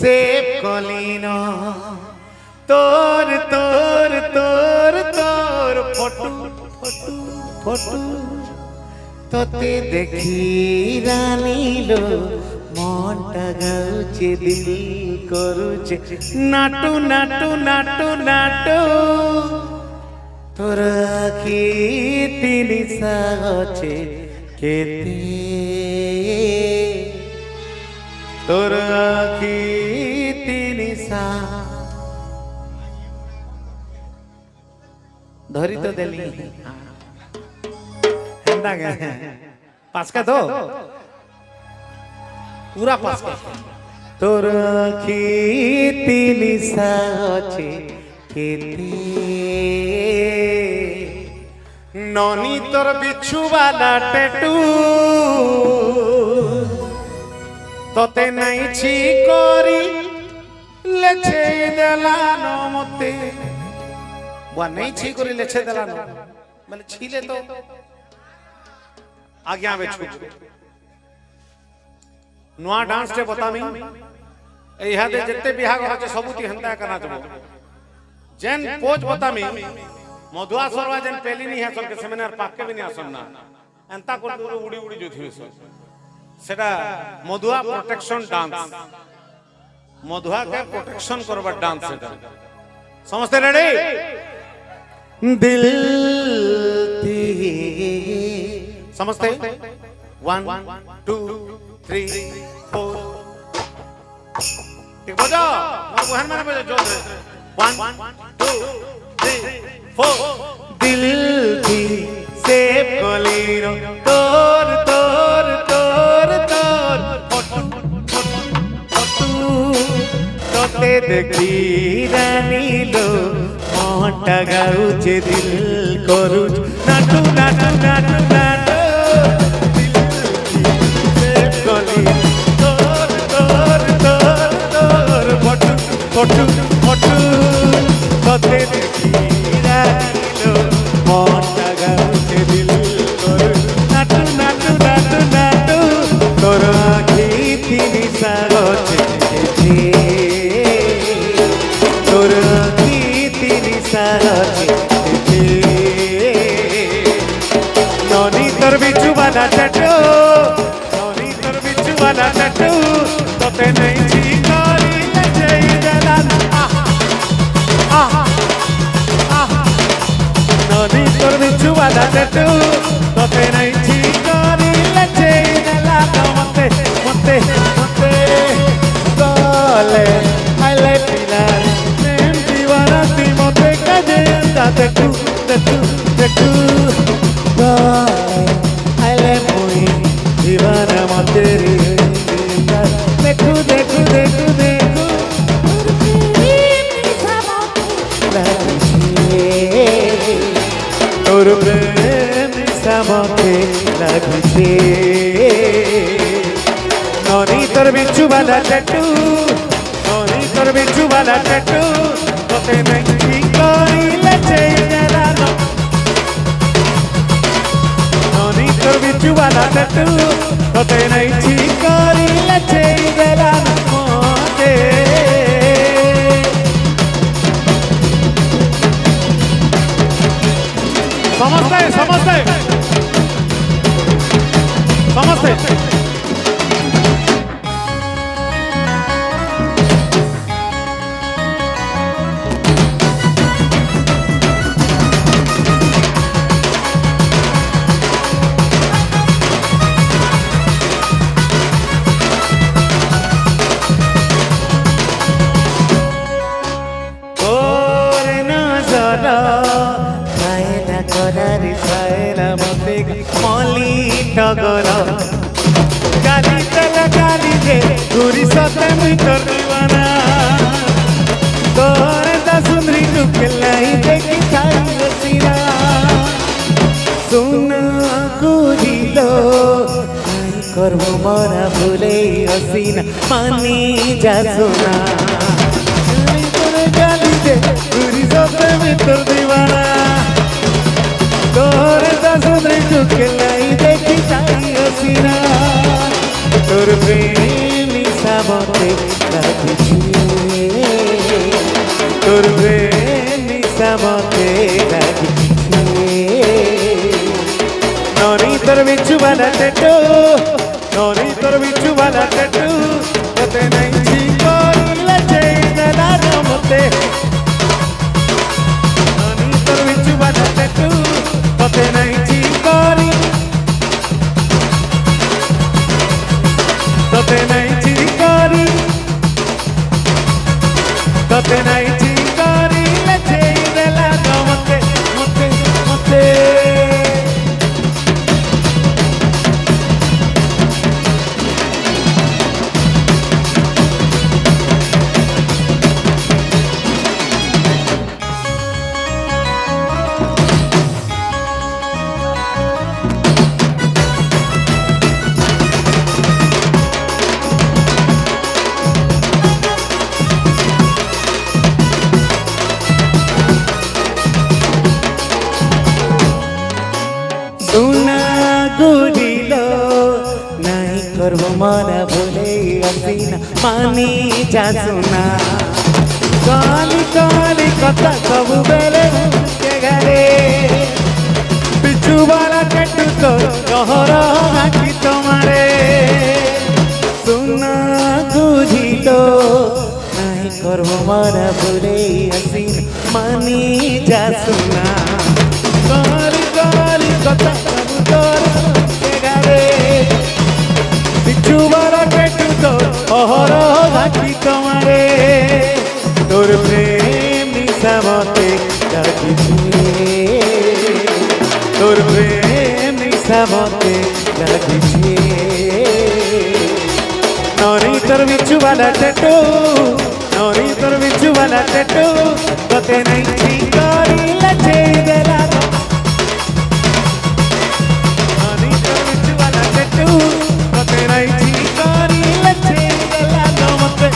save कलिन तोर तोर तोर तोर फोटो फोटो फोटो तोते देखी रानीलो मनटा गाउचे दिल करूचे नाटू नाटू नाटू नाटू तोर आखी तिनी सागचे केते तोर आखी तिनी सा धरी तो देली हेंदा गे पास का दो पूरा पास का तोर आखी तिनी सागचे केते ननी तोर बिच्छू वाला टैटू तोते नहीं छी करी लेछे देलानो मते बुआ नहीं छी करी लेछे देलानो माने छीले तो आज्ञा बेछु नुआ डांस टे बतामी एहा दे जत्ते बिहाग होचे सबुती हंता करना जबो जेन पोज बतामी मधुआ सरवा जेन पेली नहीं है के सेमिनार पाके भी नहीं आसन्ना एंता को उड़ी उड़ी जो थी सेटा मधुआ प्रोटेक्शन डांस मधुआ के प्रोटेक्शन करबा डांस सेटा समझते रेडी दिल थी समझते 1 2 3 4 ठीक बजाओ मैं बहन मैंने बजा जोर 1 2 3 4 दिल थी सेव कलिनो तोर तोर तोर तोर तोते देखी रानीलो मनटा गाउचे दिल करूच नाटू नाटू नाटू नाटू सेव कलिनो तोर तोर तोर तोर फोटू फोटू फोटू तोते देखी रानीलो मनटा गाउचे दिल करूच नाटू नाटू नाटू नाटू तोर आखी तिनी सागचे तोर आखी तिनी सागचे ननी तोर बिच्छू वाला टैटू ननी तोर बिच्छू वाला टैटू तोते नहीं छी करी लेछे देलानो ननी तोर बिच्छू वाला टैटू तोते नहीं छी करी लेछे देलानो मते मते मते गले आइले पिलार नेम दीवाना ती मते काजे अंदा देखू देखू देखू गले आइले मोई दीवाना मते री देखू देखू देखू देखू तोर प्रेम सामते लागुचे ननी तोर बिच्छू वाला टैटू ननी तोर बिच्छू वाला टैटू तोते नहीं करी लेछे देलानो ननी तोर बिच्छू वाला टैटू तोते नहीं करी लेछे देलानो मोते समझते समझते समझते टगर गाली तला गाली दे दूरी सते मुई कर दीवाना तोरे दा सुंदरी टुकलाई देखी थाई रसीना सुन कुरिलो आई करबो मोरा भूले हसीना मानी जा सुना गाली दे दूरी सते मुई कर दीवाना तोरे दा सुंदरी टुकलाई देखी थाई हसीना तोर प्रेमी साबते लागुची वाला टैटू नोनी तोर बिच्छू वाला टैटू तोते नहीं छी कोइला चेदला रमते नोनी तोर बिच्छू वाला टैटू तोते नहीं छी कोरी तोते नहीं छी कोरी तोते नहीं छी कोरी ले चेदला रमते मते मते मना भूले हसीना मानी जा सुना काली काली कथा सब बेले के घरे बिच्छू वाला कट्टू तो कहरा हाकी तुम्हारे सुना तुझी तो नहीं करबो मना भूले हसीना मानी जा सुना काली काली कथा सब के घरे बिच्छू वाला कट्टू तो अहर घाटी तुम्हारे तोर प्रेम निशामते लागिछे तोर प्रेम निशामते लागिछे नोनी तोर बिच्छू वाला टैटू नोनी तोर बिच्छू वाला टैटू तोते नहीं छी कोरी लचे देला नोनी तोर बिच्छू वाला टैटू तोते नहीं छी कोरी लचे देला नमते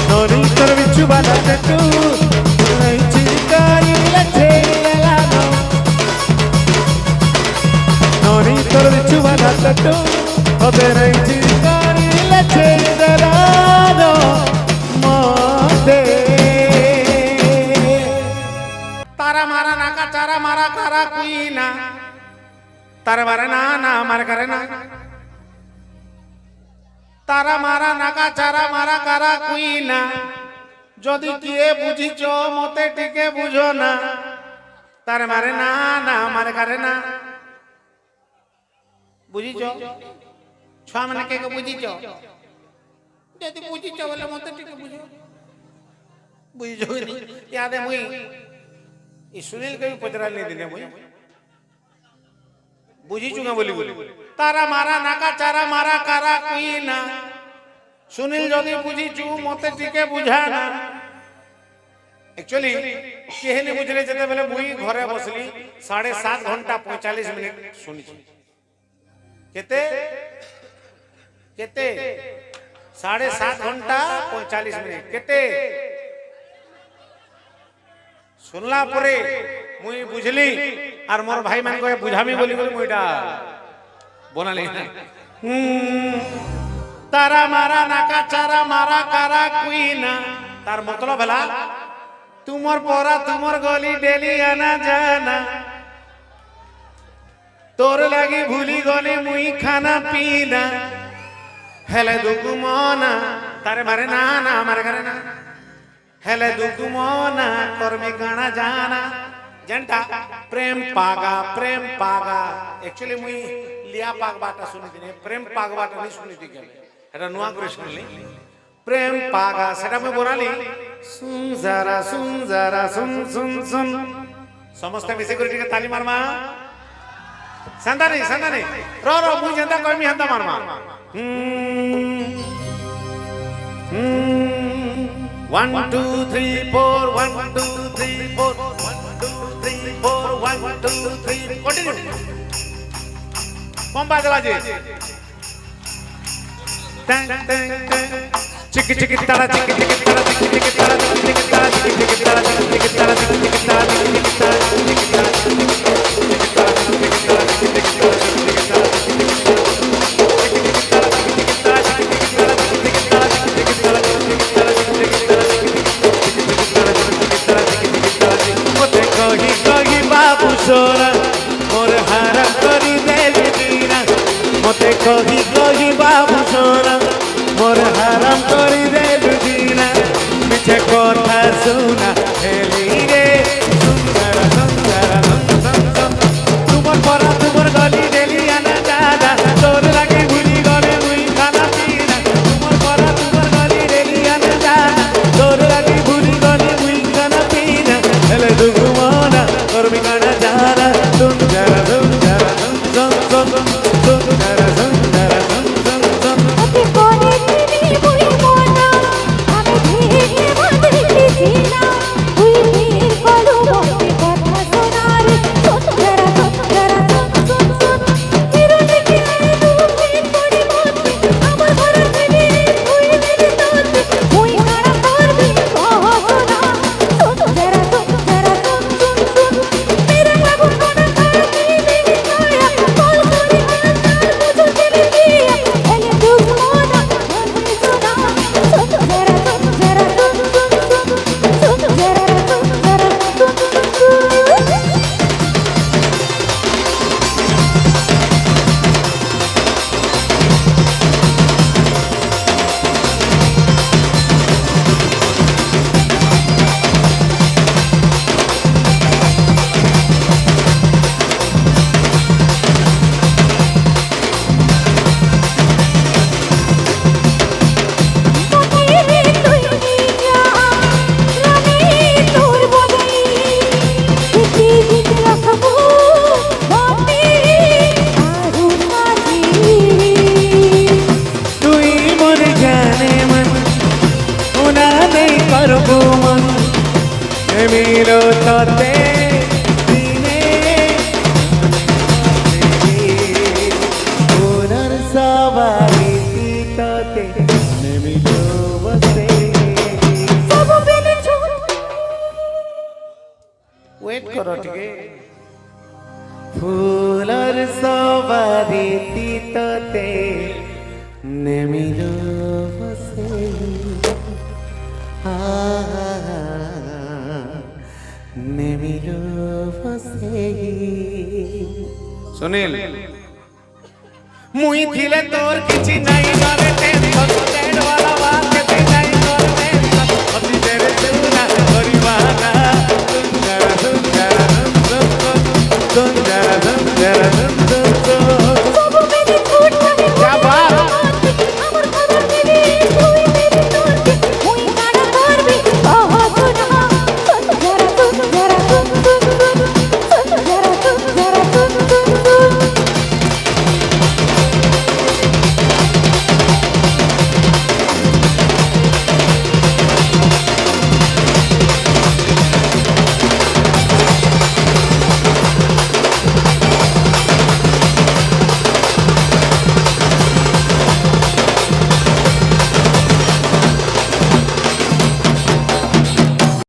नोनी तोर बिच्छू वाला टैटू नहीं छी कोरी लचे देला नोनी तोर बिच्छू वाला टैटू तोते नहीं छी कोरी लचे देला नमते तारा मारा नाका चारा मारा कारा कुईना तारा मारा ना ना मार करे ना तारा मारा नाका चारा मारा कारा कुईना যদি কিয়ে বুঝিছ মতে টিকে বুঝো না তার মারে না না মারে করে না বুঝিছ ছুয়া মানে কে বুঝিছ যদি বুঝিছ বলে মতে টিকে বুঝো বুঝিছ ইয়াদে মুই ই সুনীল কে পচরালি দিনে মুই বুঝিছু না বলি বলি তারা মারা নাকা চারা মারা কারা কুই না সুনীল যদি বুঝিছু মতে টিকে বুঝা না एक्चुअली केहने बुझले जेते बेले मुई घरे बसली 7.5 घंटा 45 मिनिट सुनी केते केते 7.5 घंटा 45 मिनिट केते सुनला परे मुई बुझली और मोर भाई मान को बुझामी बोली बोली मुईटा बनाली तारा मारा नाका चारा मारा कारा कुईना तार मतलब भला तुमर पोरा तुमर गली डेली आना जाना तोर लगी भूली गली मुई खाना पीना हेले दुगु मोना तारे मारे ना ना मारे करे ना हेले दुगु मोना कर्मी गाना जाना जनता प्रेम पागा एक्चुअली मुई लिया पाग बाटा सुनी दिने प्रेम पाग बाटा नहीं सुनी थी क्या এটা নোয়া করে শুনলি প্রেম পাগা সেটা আমি বনালি सुन जरा सुन सुन सुन समस्त मिसे করে টিকে তালি মারমা संदानी रो मुई जंदा कमी हंदा मारमा 1 2 3 4 1 2 3 4 1 2 3 4 1 2 3 कंटिन्यू कम बाजे बाजे टंग टंग टंग चिकी चिकी तारा चिकी चिकी तारा चिकी चिकी तारा चिकी तारा चिकी चिकी तारा चिकी तारा चिकी तारा चिकी तारा चिकी तारा कही बाबू सोना मोर हारा करी কহি কহি বাবু সোনা মোর হারাম করি দে দুদিনা মিছে কথা শোনা হেলি রে সুন্দর সুন্দর তোমার পরা তোমার গলি ডেলি আনা দাদা তোর লাগে ভুলি গলে মুই খানা পিনা তোমার পরা তোমার গলি ডেলি আনা দাদা তোর লাগে ভুলি গলে মুই খানা পিনা হেলে দুগু মনা করবি কানা যারা সুন্দর সুন্দর সুন্দর সুন্দর সুন্দর সুন্দর ওকে করে দিবি বই মনা আমি ভেঙে বাঁধলি দিনা তুই বীর কলু বলে কথা শোনার সুন্দর সুন্দর সুন্দর হিরোনে কি তুমি পড়ি মতে আমার ঘরে দিবি তুই মেরে তোতে মুই কারা করবি কহ শোনা সুন্দর সুন্দর সুন্দর মেরে বাবু কোনা করে দিবি ছায়া কল করে আসার বুঝতে দিবি এলে দুঃখ মনা মনে শোনা সুন্দর সুন্দর তুই মোর জানে মন উনা নেই করবো মন মিলো তোতে দিনে পুনর সবাই তোতে মিলো বসে ওয়েট করো টিকে ফুলর সবাই তোতে নেমিলো বসে নেমিলো বসে সুনীল মুই থিলে তোর কিছু